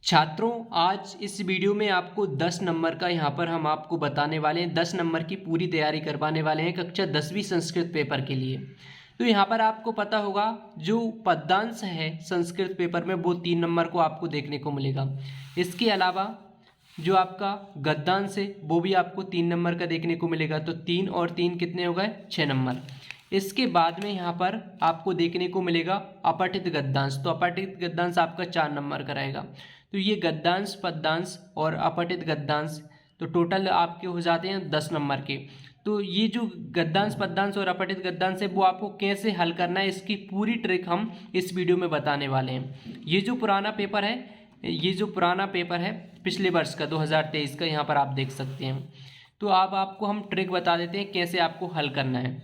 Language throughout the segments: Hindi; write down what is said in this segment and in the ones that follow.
छात्रों, आज इस वीडियो में आपको 10 नंबर का यहाँ पर हम आपको बताने वाले हैं। 10 नंबर की पूरी तैयारी करवाने वाले हैं कक्षा 10वीं संस्कृत पेपर के लिए। तो यहाँ पर आपको पता होगा जो पद्यांश है संस्कृत पेपर में वो 3 नंबर को आपको देखने को मिलेगा। इसके अलावा जो आपका गद्यांश है वो भी आपको 3 नंबर का देखने को मिलेगा। तो 3 और 3 कितने हो गए? 6 नंबर। इसके बाद में यहाँ पर आपको देखने को मिलेगा अपठित गद्यांश। तो अपठित गद्यांश आपका 4 नंबर का रहेगा। तो ये गद्यांश, पद्यांश और अपठित गद्यांश तो टोटल आपके हो जाते हैं 10 नंबर के। तो ये जो गद्यांश, पद्यांश और अपठित गद्यांश है वो आपको कैसे हल करना है, इसकी पूरी ट्रिक हम इस वीडियो में बताने वाले हैं। ये जो पुराना पेपर है पिछले वर्ष का 2023 का, यहाँ पर आप देख सकते हैं। तो अब आपको हम ट्रिक बता देते हैं कैसे आपको हल करना है।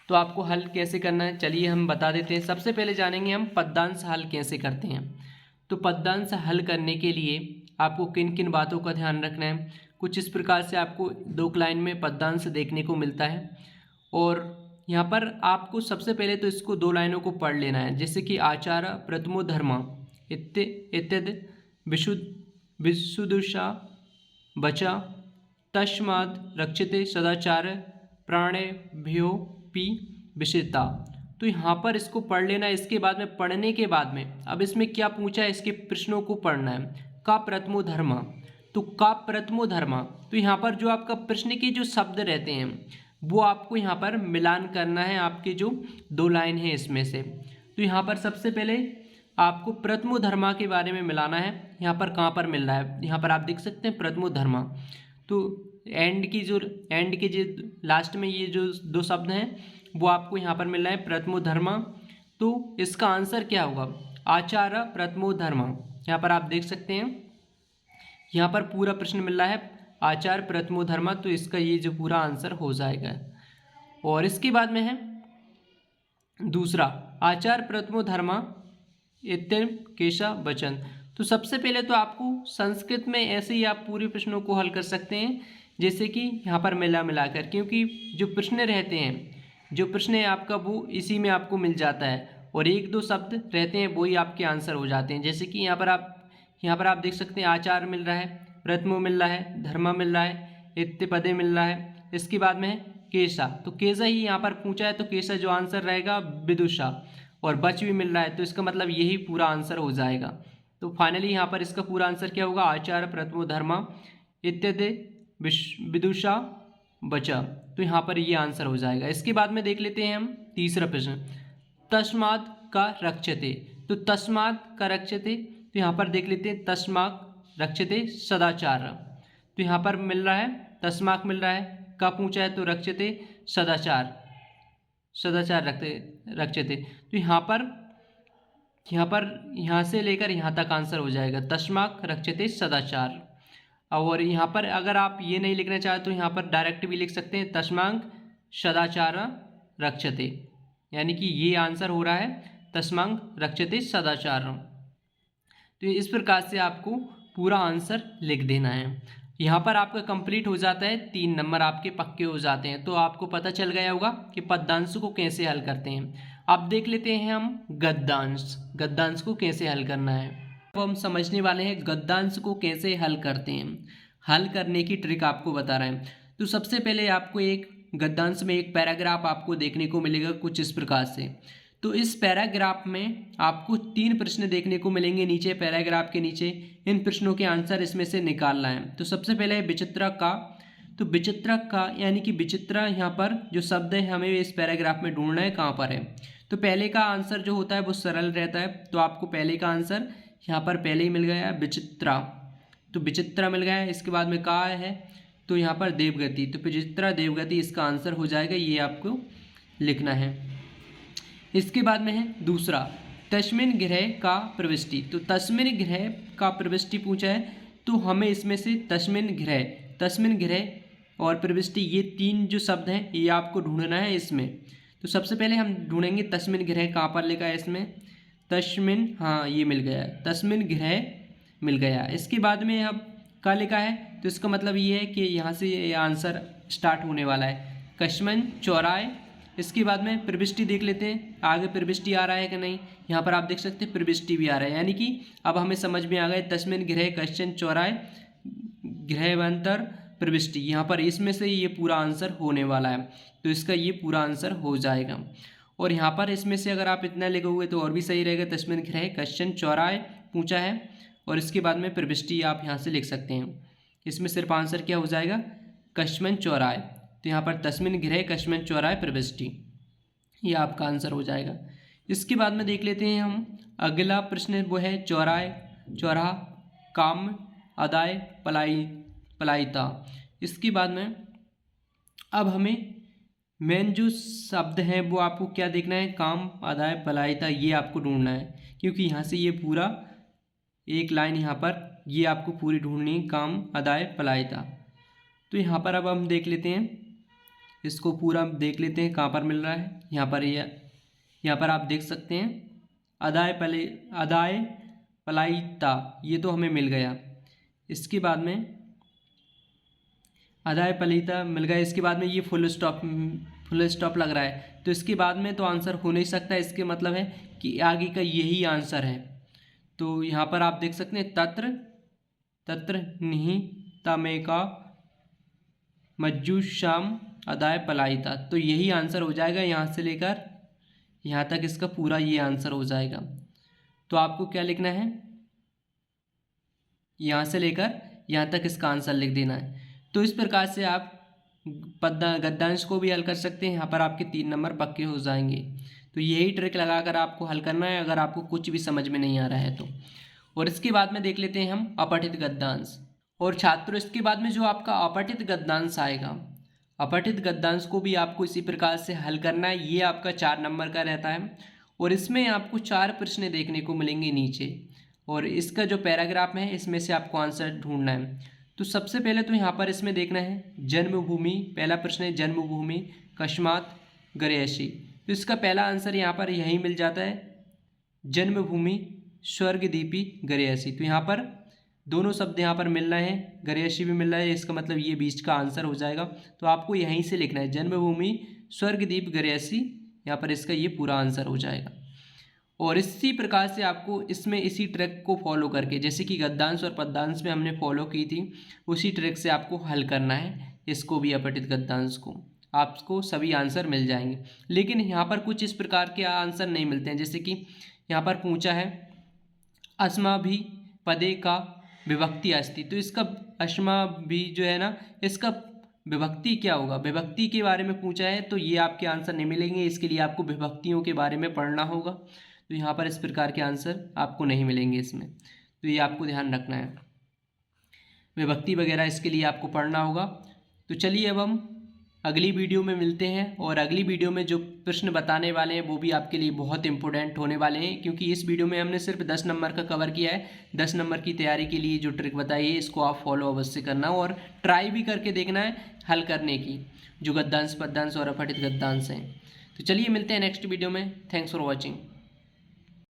तो आपको हल कैसे करना है चलिए हम बता देते हैं। सबसे पहले जानेंगे हम पद्यांश हल कैसे करते हैं। तो पद्यांश हल करने के लिए आपको किन किन बातों का ध्यान रखना है। कुछ इस प्रकार से आपको 2 लाइन में पद्यांश देखने को मिलता है और यहाँ पर आपको सबसे पहले तो इसको 2 लाइनों को पढ़ लेना है। जैसे कि आचार प्रथमो धर्म इत्यादि विशुदुषा बचा तस्मात् रक्षते सदाचार प्राणेभ्योऽपि विशिता। तो यहाँ पर इसको पढ़ लेना है। इसके बाद में पढ़ने के बाद में अब इसमें क्या पूछा है, इसके प्रश्नों को पढ़ना है। का प्रथमो धर्म, तो का प्रथमो धर्म, तो यहाँ पर जो आपका प्रश्न के जो शब्द रहते हैं वो आपको यहाँ पर मिलान करना है आपके जो 2 लाइन है इसमें से। तो यहाँ पर सबसे पहले आपको प्रथमो धर्मा के बारे में मिलाना है। यहाँ पर कहाँ पर मिल रहा है, यहाँ पर आप देख सकते हैं प्रथमो धर्मा। तो एंड के जो लास्ट में ये जो 2 शब्द हैं वो आपको यहाँ पर मिल रहा है प्रथमो धर्मा। तो इसका आंसर क्या होगा? आचार प्रथमो धर्मा। यहाँ पर आप देख सकते हैं, यहाँ पर पूरा प्रश्न मिल रहा है आचार प्रथमो धर्मा। तो इसका ये जो पूरा आंसर हो जाएगा। और इसके बाद में है दूसरा, आचार प्रथमो धर्मा इत्यम केशा वचन। तो सबसे पहले तो आपको संस्कृत में ऐसे ही आप पूरे प्रश्नों को हल कर सकते हैं, जैसे कि यहाँ पर मिलाकर, क्योंकि जो प्रश्न रहते हैं, जो प्रश्न है आपका वो इसी में आपको मिल जाता है और 1-2 शब्द रहते हैं वही आपके आंसर हो जाते हैं। जैसे कि यहाँ पर आप देख सकते हैं आचार मिल रहा है, प्रथमो मिल रहा है, धर्मा मिल रहा है, इत्तेपदे मिल रहा है। इसके बाद में है केशा, तो केशा ही यहाँ पर पूछा है। तो केशा जो आंसर रहेगा विदुषा, और बच भी मिल रहा है। तो इसका मतलब यही पूरा आंसर हो जाएगा। तो फाइनली यहाँ पर इसका पूरा आंसर क्या होगा? आचार प्रथमो धर्मा इत्यादि विदुषा बचा। तो यहाँ पर ये आंसर हो जाएगा। इसके बाद में देख लेते हैं हम तीसरा प्रश्न, तस्मात् का रक्षते। तो तस्मात् का रक्षते, तो यहाँ पर देख लेते हैं तस्मात् रक्षते सदाचार। तो यहाँ पर मिल रहा है तस्मात् मिल रहा है, का पूछा है तो रक्षते सदाचार रक्षते। तो यहाँ से लेकर यहाँ तक आंसर हो जाएगा तस्मात् रक्षते सदाचार। और यहाँ पर अगर आप ये नहीं लिखना चाहते तो यहाँ पर डायरेक्ट भी लिख सकते हैं तस्मात् सदाचार रक्षते, यानी कि ये आंसर हो रहा है तस्मात् रक्षते सदाचार। तो इस प्रकार से आपको पूरा आंसर लिख देना है। यहाँ पर आपका कंप्लीट हो जाता है, 3 नंबर आपके पक्के हो जाते हैं। तो आपको पता चल गया होगा कि पद्यांश को कैसे हल करते हैं। अब देख लेते हैं हम गद्यांश को कैसे हल करना है। अब हम समझने वाले हैं गद्यांश को कैसे हल करते हैं। हल करने की ट्रिक आपको बता रहे हैं। तो सबसे पहले आपको एक गद्यांश में एक पैराग्राफ आपको देखने को मिलेगा कुछ इस प्रकार से। तो इस पैराग्राफ में आपको 3 प्रश्न देखने को मिलेंगे नीचे, पैराग्राफ के नीचे। इन प्रश्नों के आंसर इसमें से निकालना है। तो सबसे पहले है विचित्रा का। तो विचित्रा का यानी कि विचित्रा, यहाँ पर जो शब्द है हमें इस पैराग्राफ में ढूंढना है कहाँ पर है। तो पहले का आंसर जो होता है वो सरल रहता है। तो आपको पहले का आंसर यहाँ पर पहले ही मिल गया है विचित्रा। तो विचित्रा मिल गया है। इसके बाद में का है तो यहाँ पर देवगति। तो विचित्रा देवगति इसका आंसर हो जाएगा, ये आपको लिखना है। इसके बाद में है दूसरा, तस्मिन् गृहे का प्रविष्टि। तो तस्मिन् गृहे का प्रविष्टि पूछा है। तो हमें इसमें से तस्मिन् गृहे और प्रविष्टि, ये 3 जो शब्द हैं ये आपको ढूंढना है इसमें। तो सबसे पहले हम ढूंढेंगे तस्मिन् गृहे, कहाँ पर लिखा है इसमें तस्मिन्, हाँ ये मिल गया, तस्मिन् गृहे मिल गया। इसके बाद में अब का लिखा है, तो इसका मतलब ये है कि यहाँ से ये आंसर स्टार्ट होने वाला है। कस्मिन् चौराहे इसके बाद में प्रविष्टि देख लेते हैं, आगे प्रविष्टि आ रहा है कि नहीं। यहाँ पर आप देख सकते हैं प्रविष्टि भी आ रहा है, यानी कि अब हमें समझ में आ गए तस्मिन गृह कश्चन चौराहे गृहवंतर प्रविष्टि। यहाँ पर इसमें से ये पूरा आंसर होने वाला है, तो इसका ये पूरा आंसर हो जाएगा। और यहाँ पर इसमें से अगर आप इतना लिखोगे तो और भी सही रहेगा, तस्मिन गृह कश्चन चौराहे पूछा है और इसके बाद में प्रविष्टि आप यहाँ से लिख सकते हैं। इसमें सिर्फ आंसर क्या हो जाएगा, कश्मन चौराहे। तो यहाँ पर तस्मिन गृह कश्मन चौराहे प्रविष्टि, ये आपका आंसर हो जाएगा। इसके बाद में देख लेते हैं हम अगला प्रश्न, वो है चौराहे चौराहा काम अदाय पलायिता। इसके बाद में अब हमें मेन जो शब्द हैं वो आपको क्या देखना है, काम अदाय पलायिता, ये आपको ढूंढना है, क्योंकि यहाँ से ये पूरा एक लाइन यहाँ पर ये आपको पूरी ढूंढनी है, काम अदाय पलायिता। तो यहाँ पर अब हम देख लेते हैं, इसको पूरा देख लेते हैं कहाँ पर मिल रहा है। यहाँ पर यहाँ पर आप देख सकते हैं अदाय पलायिता, ये तो हमें मिल गया। इसके बाद में अदाय पलायिता मिल गया, इसके बाद में ये फुल स्टॉप लग रहा है, तो इसके बाद में तो आंसर हो नहीं सकता। इसके मतलब है कि आगे का यही आंसर है। तो यहाँ पर आप देख सकते हैं तत्र निहितमेका मज्जुषाम अदाय पलायिता, तो यही आंसर हो जाएगा। यहाँ से लेकर यहाँ तक इसका पूरा ये आंसर हो जाएगा। तो आपको क्या लिखना है, यहाँ से लेकर यहाँ तक इसका आंसर लिख देना है। तो इस प्रकार से आप गद्यांश को भी हल कर सकते हैं। यहाँ पर आपके 3 नंबर पक्के हो जाएंगे। तो यही ट्रिक लगाकर आपको हल करना है, अगर आपको कुछ भी समझ में नहीं आ रहा है तो। और इसके बाद में देख लेते हैं हम अपठित गद्यांश। और छात्रों, इसके बाद में जो आपका अपठित गद्यांश आएगा, अपठित गद्यांश को भी आपको इसी प्रकार से हल करना है। ये आपका 4 नंबर का रहता है और इसमें आपको 4 प्रश्न देखने को मिलेंगे नीचे, और इसका जो पैराग्राफ है इसमें से आपको आंसर ढूंढना है। तो सबसे पहले तो यहाँ पर इसमें देखना है जन्मभूमि, पहला प्रश्न है जन्मभूमि कस्मात् गर्यसि। तो इसका पहला आंसर यहाँ पर यही मिल जाता है, जन्मभूमि स्वर्गदीपी गर्यसि। तो यहाँ पर दोनों शब्द यहाँ पर मिल रहे हैं, गर्यसि भी मिल रहा है, इसका मतलब ये बीच का आंसर हो जाएगा। तो आपको यहीं से लिखना है जन्मभूमि स्वर्गदीप गर्यसि, यहाँ पर इसका ये पूरा आंसर हो जाएगा। और इसी प्रकार से आपको इसमें इसी ट्रिक को फॉलो करके, जैसे कि गद्यांश और पद्यांश में हमने फॉलो की थी, उसी ट्रिक से आपको हल करना है इसको भी, अपठित गद्यांश को। आपको सभी आंसर मिल जाएंगे। लेकिन यहाँ पर कुछ इस प्रकार के आंसर नहीं मिलते हैं, जैसे कि यहाँ पर पूछा है अस्माभि पदे का विभक्ति अस्ति। तो इसका अस्माभि जो है ना, इसका विभक्ति क्या होगा, विभक्ति के बारे में पूछा है, तो ये आपके आंसर नहीं मिलेंगे। इसके लिए आपको विभक्तियों के बारे में पढ़ना होगा। तो यहाँ पर इस प्रकार के आंसर आपको नहीं मिलेंगे इसमें, तो ये आपको ध्यान रखना है। विभक्ति वगैरह इसके लिए आपको पढ़ना होगा। तो चलिए अब हम अगली वीडियो में मिलते हैं, और अगली वीडियो में जो प्रश्न बताने वाले हैं वो भी आपके लिए बहुत इंपॉर्टेंट होने वाले हैं, क्योंकि इस वीडियो में हमने सिर्फ 10 नंबर का कवर किया है। 10 नंबर की तैयारी के लिए जो ट्रिक बताई है इसको आप फॉलो अवश्य करना, और ट्राई भी करके देखना है हल करने की, जो गद्यांश पद्यांश और अपठित गद्यांश हैं। तो चलिए मिलते हैं नेक्स्ट वीडियो में। Thanks for watching.